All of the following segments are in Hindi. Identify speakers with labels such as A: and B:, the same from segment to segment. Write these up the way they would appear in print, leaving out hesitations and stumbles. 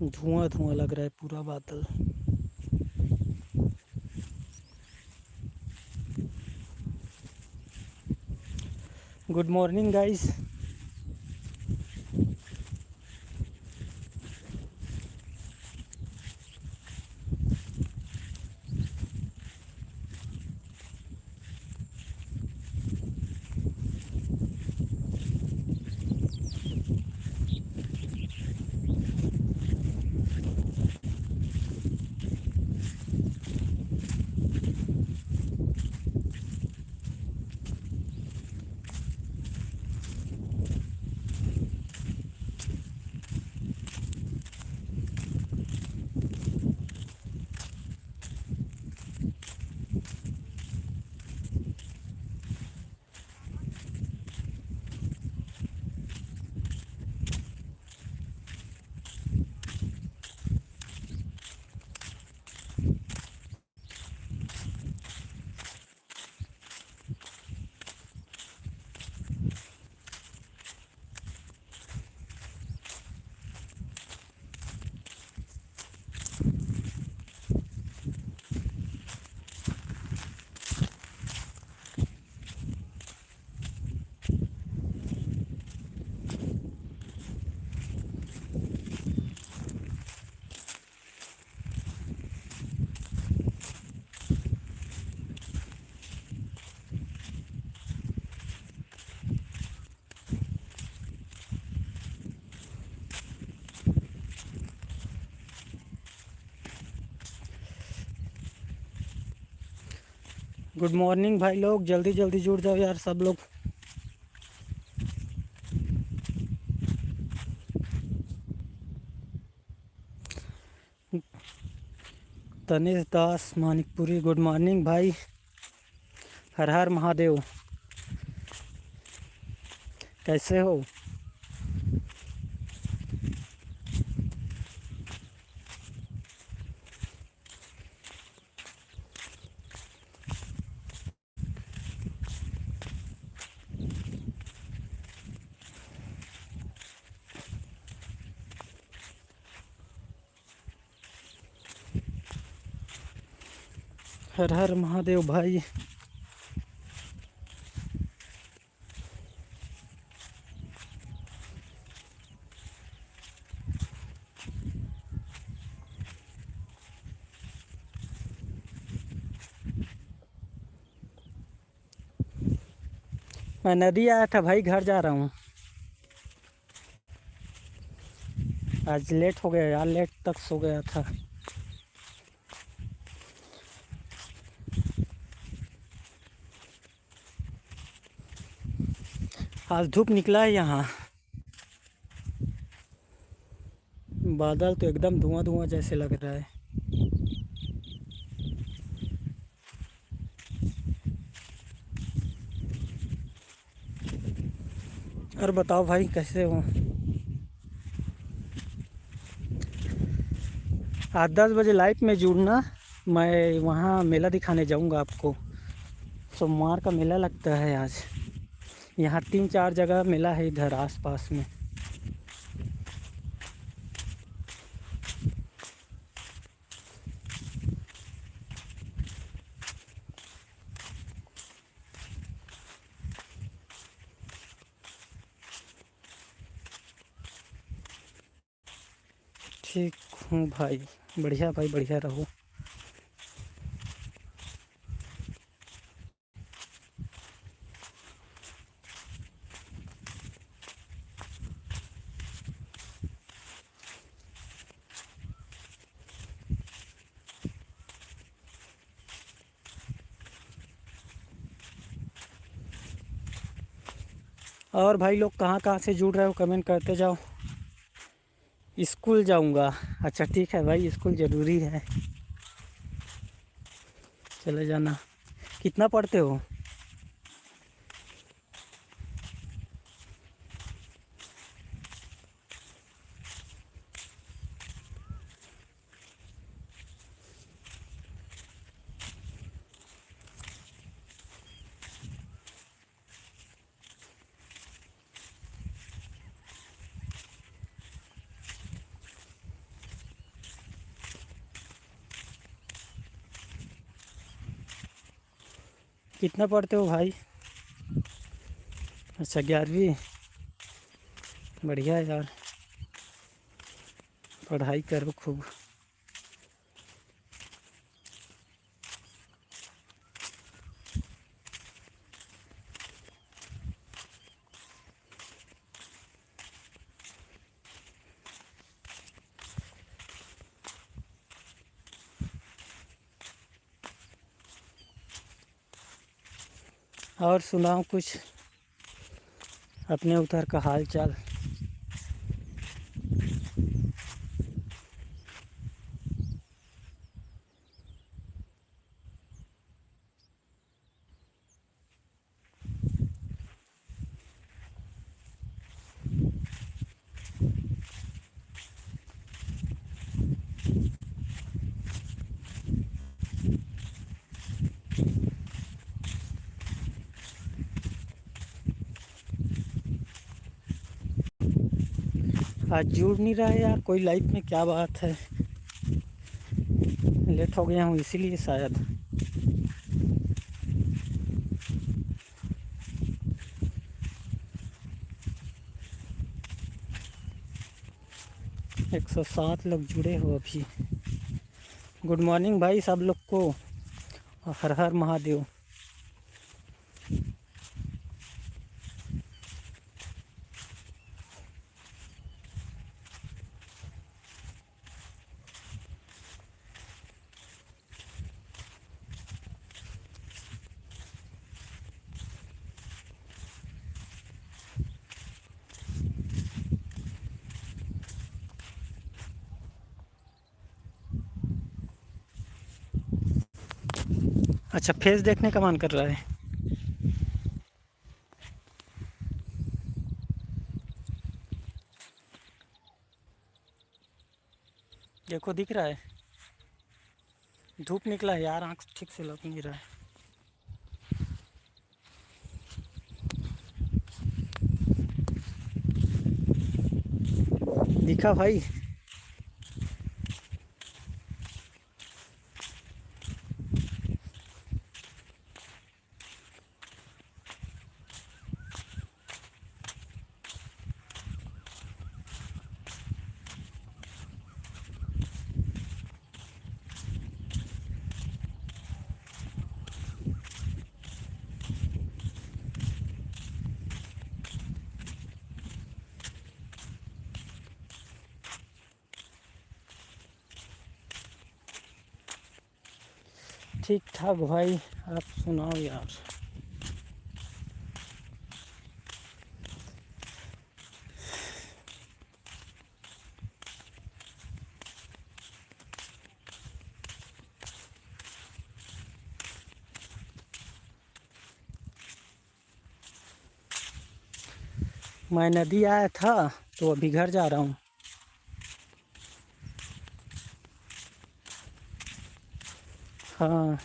A: धुआं धुआं लग रहा है पूरा बादल। Good morning guys. Good morning भाई लोग, जल्दी जल्दी जुड़ जाओ यार सब लोग। तनेश दास मानिकपुरी, गुड मॉर्निंग भाई। हर हर महादेव। कैसे हो? हर हर महादेव भाई। मैं नदी आया था भाई, घर जा रहा हूँ। आज लेट हो गया यार, लेट तक सो गया था। आज धूप निकला है यहाँ। बादल तो एकदम धुआं धुआं जैसे लग रहा है। और बताओ भाई कैसे हो? आज 10 बजे लाइव में जुड़ना। मैं वहाँ मेला दिखाने जाऊँगा आपको। सोमवार का मेला लगता है आज। यहाँ 3-4 जगह मेला है इधर आसपास में। ठीक हूँ भाई, बढ़िया भाई, बढ़िया रहो। और भाई लोग कहाँ कहाँ से जुड़ रहे हो, कमेंट करते जाओ। स्कूल जाऊँगा। अच्छा ठीक है भाई, स्कूल ज़रूरी है, चले जाना। कितना पढ़ते हो? कितना पढ़ते हो भाई? अच्छा 11वीं। बढ़िया है यार, पढ़ाई करो खूब। और सुनाओ कुछ अपने उधर का हाल चाल। आज जुड़ नहीं रहा है यार कोई लाइफ में, क्या बात है? लेट हो गया हूँ इसीलिए शायद। एक 107 लोग जुड़े हो अभी। गुड मॉर्निंग भाई सब लोग को, और हर हर महादेव। अच्छा फेस देखने का मन कर रहा है? देखो दिख रहा है, धूप निकला है यार, आँख ठीक से लग नहीं रहा है। दिखा भाई? ठीक ठाक भाई, आप सुनाओ यार। मैं नदी आया था तो अभी घर जा रहा हूँ। हाँ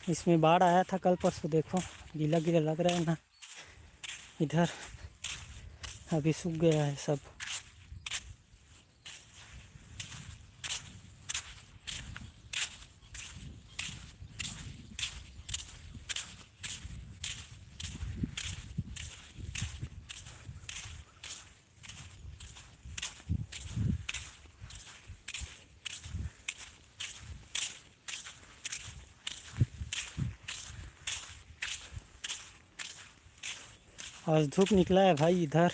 A: इसमें बाढ़ आया था कल परसों, देखो गीला गीला लग रहा है ना इधर, अभी सूख गया है सब। आज धूप निकला है भाई इधर।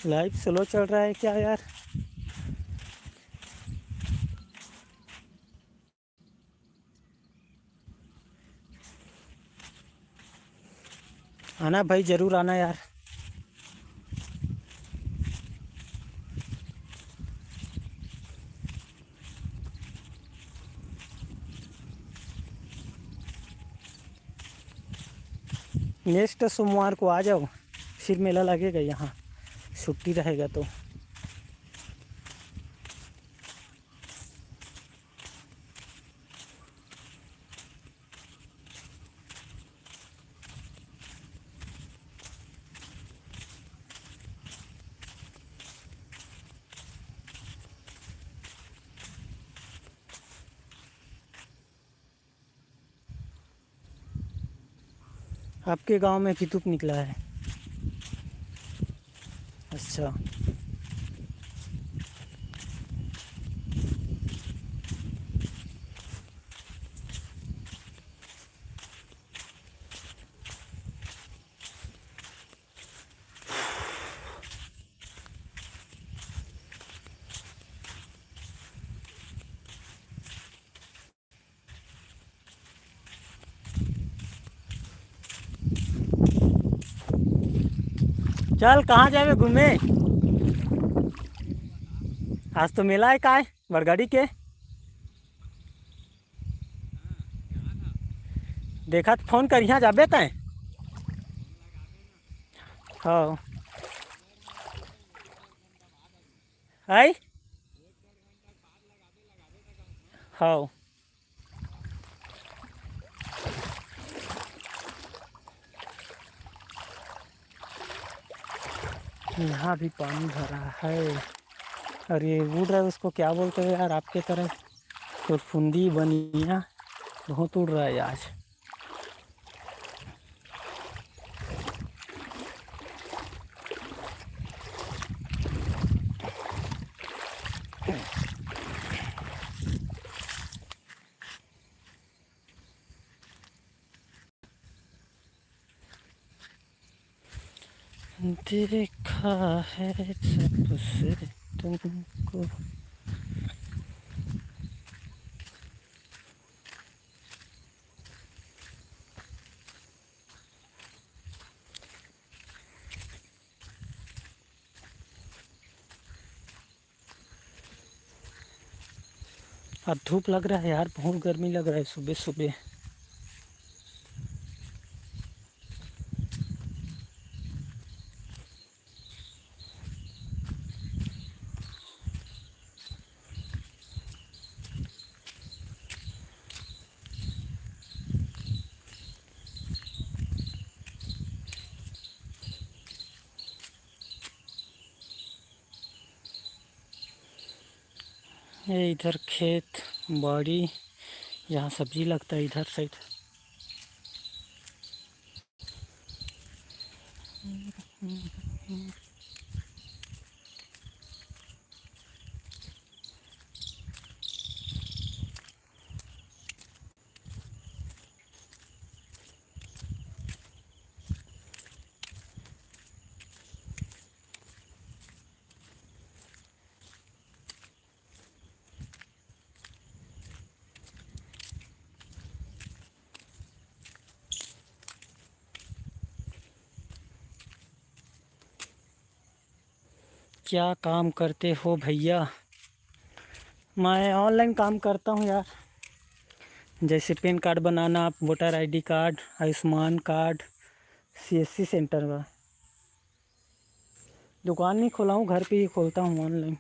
A: लाइफ स्लो चल रहा है क्या यार? आना भाई, ज़रूर आना यार। नेक्स्ट सोमवार को आ जाओ, फिर मेला लगेगा यहाँ, छुट्टी रहेगा तो। आपके गांव में कितुक निकला है? अच्छा। चल कहाँ जावे घूमे? आज तो मेला है का है बरगाड़ी के? देखा तो फोन कर, यहाँ जाबे तय? हाँ। आई। हाँ। यहाँ भी पानी भरा है। और ये उड़ रहा है, उसको क्या बोलते हैं यार आपके तरफ? तो फुंदी बनिया बहुत उड़ रहा है आज। देखा है सबसे तुमको। अब धूप लग रहा है यार, बहुत गर्मी लग रहा है सुबह सुबह। ये इधर खेत बाड़ी, जहाँ सब्जी लगता है इधर साइड। क्या काम करते हो भैया? मैं ऑनलाइन काम करता हूँ यार, जैसे पैन कार्ड बनाना, voter ID card, Ayushman card, CSC centre का। दुकान नहीं खोला हूँ, घर पे ही खोलता हूँ ऑनलाइन।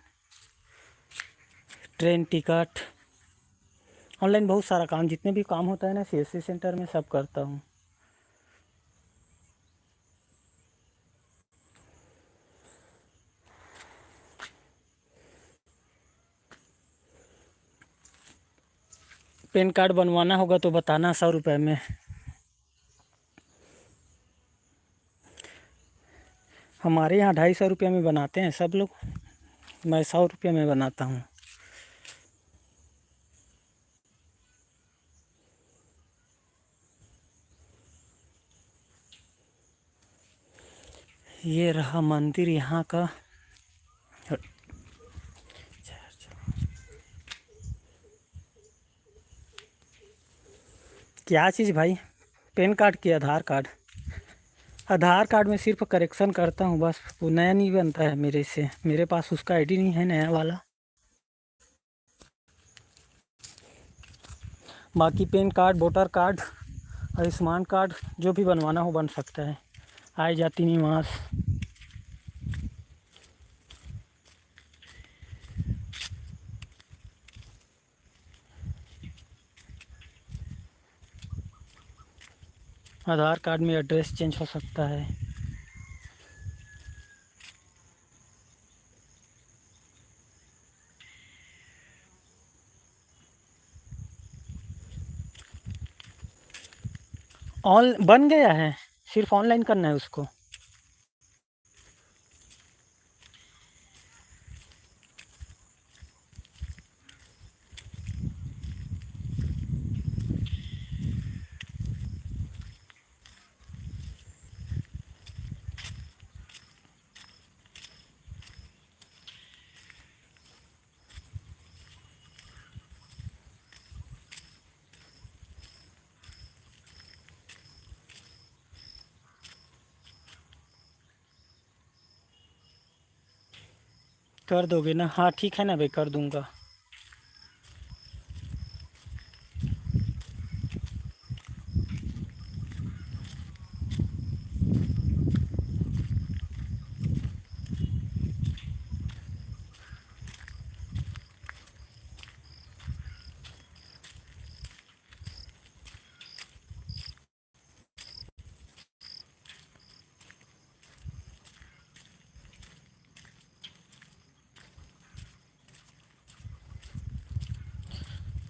A: ट्रेन टिकट, ऑनलाइन बहुत सारा काम, जितने भी काम होता है ना सीएससी सेंटर में, सब करता हूँ। पैन कार्ड बनवाना होगा तो बताना, 100 रुपये में। हमारे यहाँ 250 रुपये में बनाते हैं सब लोग, मैं 100 रुपये में बनाता हूँ। ये रहा मंदिर यहाँ का। क्या चीज़ भाई? पैन कार्ड की आधार कार्ड? आधार कार्ड में सिर्फ करेक्शन करता हूँ बस, वो नया नहीं बनता है मेरे से, मेरे पास उसका आईडी नहीं है नया वाला। बाकी pan card, voter card, Ayushman card जो भी बनवाना हो बन सकता है। आय जाति निवास, आधार कार्ड में एड्रेस चेंज हो सकता है। ऑन बन गया है, सिर्फ ऑनलाइन करना है उसको। कर दोगे ना? हाँ ठीक है ना भाई, कर दूंगा।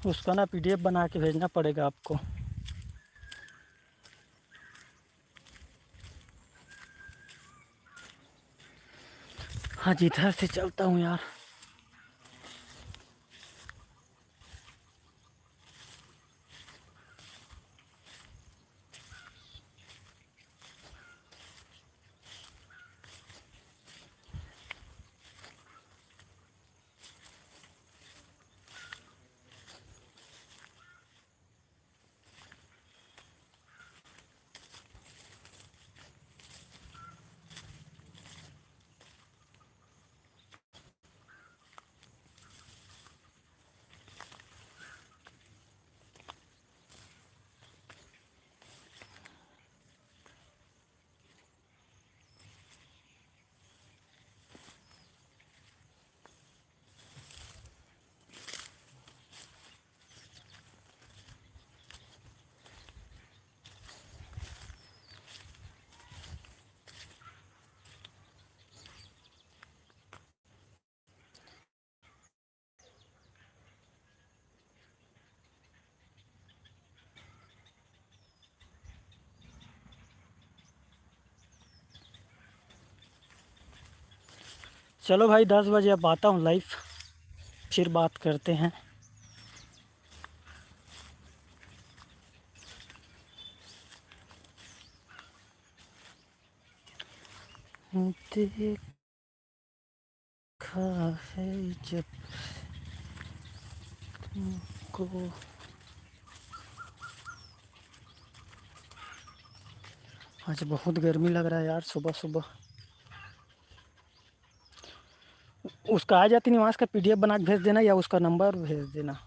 A: उसका ना पीडीएफ बना के भेजना पड़ेगा आपको। हाँ जी, इधर से चलता हूँ यार। चलो भाई, 10 बजे अब आता हूँ लाइव, फिर बात करते हैं। देखा है जब तुमको। आज बहुत गर्मी लग रहा है यार, सुबह सुबह। उसका आ जाती निवास का पीडीएफ बना के भेज देना, या उसका नंबर भेज देना।